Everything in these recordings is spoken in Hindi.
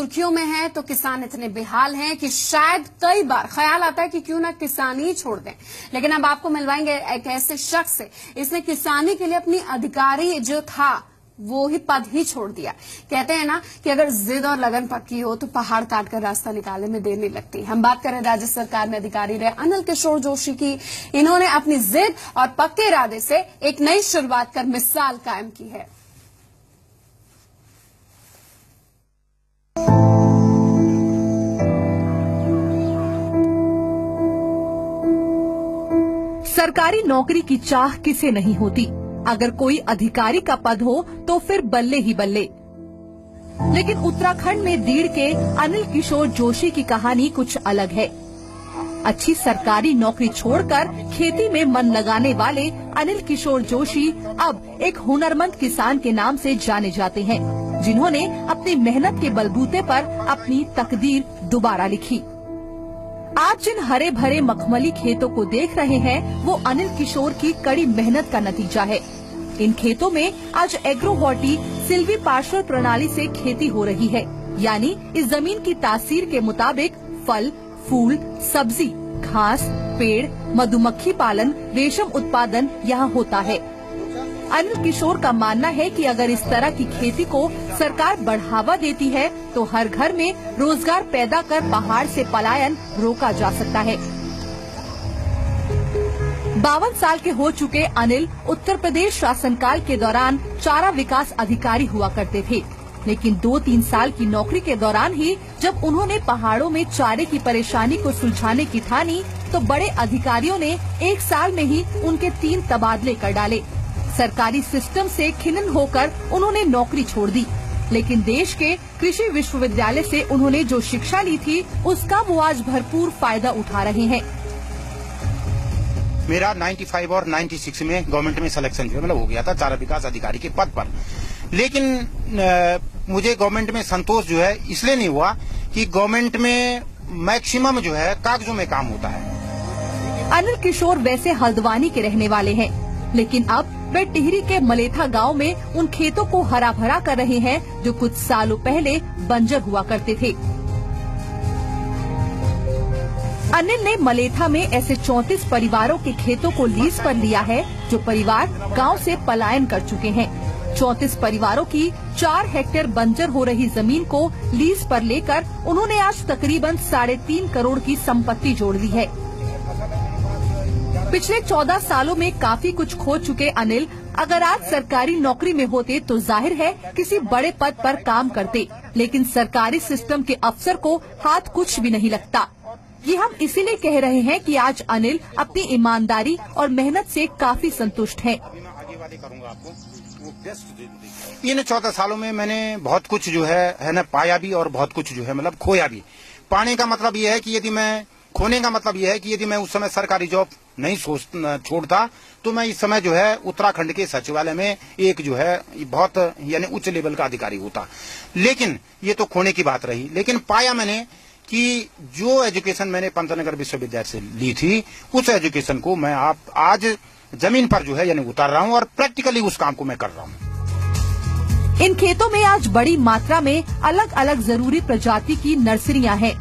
सुर्खियों में है तो किसान इतने बेहाल हैं कि शायद कई बार ख्याल आता है कि क्यों ना किसानी ही छोड़ दें। लेकिन अब आपको मिलवाएंगे एक ऐसे शख्स से, इसने किसानी के लिए अपनी अधिकारी जो था वो ही पद ही छोड़ दिया। कहते हैं ना कि अगर जिद और लगन पक्की हो तो पहाड़ काट कर रास्ता निकालने में देर नहीं लगती। हम बात करें राज्य सरकार में अधिकारी रहे अनिल किशोर जोशी की। इन्होंने अपनी जिद और पक्के इरादे से एक नई शुरुआत कर मिसाल कायम की है। सरकारी नौकरी की चाह किसे नहीं होती। अगर कोई अधिकारी का पद हो तो फिर बल्ले ही बल्ले। लेकिन उत्तराखंड में दीड़ के अनिल किशोर जोशी की कहानी कुछ अलग है। अच्छी सरकारी नौकरी छोड़कर खेती में मन लगाने वाले अनिल किशोर जोशी अब एक हुनरमंद किसान के नाम से जाने जाते हैं, जिन्होंने अपनी मेहनत के बलबूते पर अपनी तकदीर दोबारा लिखी। आज जिन हरे भरे मखमली खेतों को देख रहे हैं वो अनिल किशोर की कड़ी मेहनत का नतीजा है। इन खेतों में आज एग्रोवॉटी सिल्वी पार्श्व प्रणाली से खेती हो रही है, यानी इस जमीन की तासीर के मुताबिक फल, फूल, सब्जी, घास, पेड़, मधुमक्खी पालन, रेशम उत्पादन यहाँ होता है। अनिल किशोर का मानना है कि अगर इस तरह की खेती को सरकार बढ़ावा देती है तो हर घर में रोजगार पैदा कर पहाड़ से पलायन रोका जा सकता है। 52 साल के हो चुके अनिल उत्तर प्रदेश शासनकाल के दौरान चारा विकास अधिकारी हुआ करते थे, लेकिन 2-3 साल की नौकरी के दौरान ही जब उन्होंने पहाड़ों में चारे की परेशानी को सुलझाने की ठानी तो बड़े अधिकारियों ने 1 साल में ही उनके 3 तबादले कर डाले। सरकारी सिस्टम से खिन्न होकर उन्होंने नौकरी छोड़ दी, लेकिन देश के कृषि विश्वविद्यालय से उन्होंने जो शिक्षा ली थी उसका वो आज भरपूर फायदा उठा रहे हैं। मेरा 95 और 96 में गवर्नमेंट में सिलेक्शन जो मतलब हो गया था चारा विकास अधिकारी के पद पर, लेकिन मुझे गवर्नमेंट में संतोष जो है इसलिए नहीं हुआ कि गवर्नमेंट में मैक्सिमम जो है कागजों में काम होता है। अनिल किशोर वैसे हल्द्वानी के रहने वाले हैं, लेकिन अब वे टिहरी के मलेथा गांव में उन खेतों को हरा भरा कर रहे हैं जो कुछ सालों पहले बंजर हुआ करते थे। अनिल ने मलेथा में ऐसे 34 परिवारों के खेतों को लीज पर लिया है जो परिवार गांव से पलायन कर चुके हैं। 34 परिवारों की 4 हेक्टेयर बंजर हो रही जमीन को लीज पर लेकर उन्होंने आज तकरीबन 3.5 करोड़ की संपत्ति जोड़ ली है। पिछले 14 सालों में काफी कुछ खो चुके अनिल अगर आज सरकारी नौकरी में होते तो जाहिर है किसी बड़े पद पर काम करते, लेकिन सरकारी सिस्टम के अफसर को हाथ कुछ भी नहीं लगता। ये हम इसीलिए कह रहे हैं कि आज अनिल अपनी ईमानदारी और मेहनत से काफी संतुष्ट हैं। इन 14 सालों में मैंने बहुत कुछ जो है ना पाया भी और बहुत कुछ जो है मतलब खोया भी। पाने का मतलब ये है कि यदि मैं खोने का मतलब यह है कि यदि मैं उस समय सरकारी जॉब नहीं छोड़ता तो मैं इस समय जो है उत्तराखंड के सचिवालय में एक जो है बहुत यानी उच्च लेवल का अधिकारी होता। लेकिन ये तो खोने की बात रही। लेकिन पाया मैंने कि जो एजुकेशन मैंने पंतनगर विश्वविद्यालय से ली थी उस एजुकेशन को मैं आज जमीन पर जो है यानी उतार रहा हूँ और प्रैक्टिकली उस काम को मैं कर रहा हूँ। इन खेतों में आज बड़ी मात्रा में अलग अलग जरूरी प्रजाति की नर्सरियां हैं।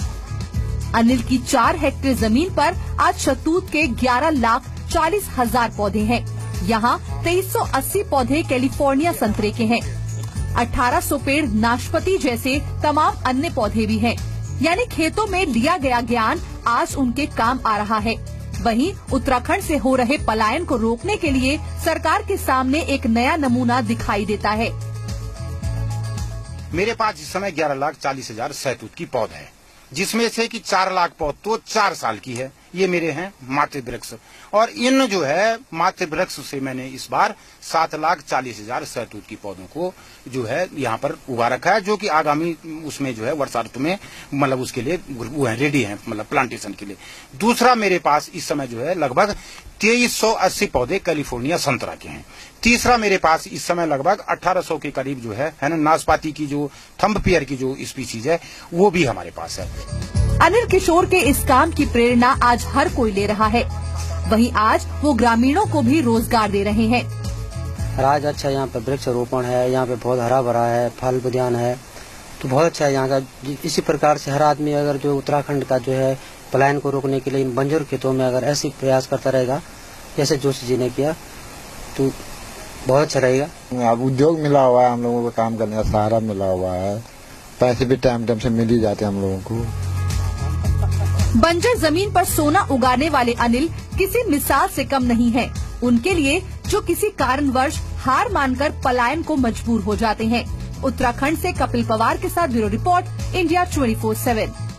अनिल की 4 हेक्टेयर जमीन पर आज शहतूत के 11,40,000 पौधे हैं। यहाँ 2380 पौधे कैलिफोर्निया संतरे के हैं। 1800 पेड़ नाशपाती जैसे तमाम अन्य पौधे भी हैं। यानी खेतों में लिया गया ज्ञान आज उनके काम आ रहा है। वहीं उत्तराखंड से हो रहे पलायन को रोकने के लिए सरकार के सामने एक नया नमूना दिखाई देता है। मेरे पास इस समय 11,40,000 शहतूत की पौध है, जिसमें से कि 4 लाख पौध तो 4 साल की है। ये मेरे हैं मातृ वृक्ष, और इन जो है मातृ वृक्ष से मैंने इस बार 7,40,000 शहतूत की पौधों को जो है यहाँ पर उगा रखा है, जो कि आगामी उसमें जो है वर्षा ऋतु में मतलब उसके लिए वो है रेडी है मतलब प्लांटेशन के लिए। दूसरा मेरे पास इस समय जो है लगभग 2380 पौधे कैलिफोर्निया संतरा के हैं। तीसरा मेरे पास इस समय लगभग 1800 के करीब जो है ना नाशपाती की जो थंब पेयर की जो स्पीसीज है वो भी हमारे पास है। अनिल किशोर के इस काम की प्रेरणा आज हर कोई ले रहा है। वहीं आज वो ग्रामीणों को भी रोजगार दे रहे हैं। आज अच्छा यहाँ पे वृक्ष रोपण है, यहाँ पे बहुत हरा भरा है, फल उद्यान है तो बहुत अच्छा है यहाँ का। इसी प्रकार से हर आदमी अगर जो उत्तराखंड का जो है पलायन को रोकने के लिए इन बंजर खेतों में अगर ऐसे प्रयास करता रहेगा जैसे जोशी जी ने किया तो बहुत अच्छा रहेगा। अब उद्योग मिला हुआ है, हम लोगों को काम करने का सहारा मिला हुआ है, पैसे भी टाइम टाइम से मिल ही जाते हैं हम लोगों को। बंजर जमीन पर सोना उगाने वाले अनिल किसी मिसाल से कम नहीं हैं। उनके लिए जो किसी कारणवश हार मानकर पलायन को मजबूर हो जाते हैं। उत्तराखंड से कपिल पवार के साथ ब्यूरो रिपोर्ट, इंडिया 24/7।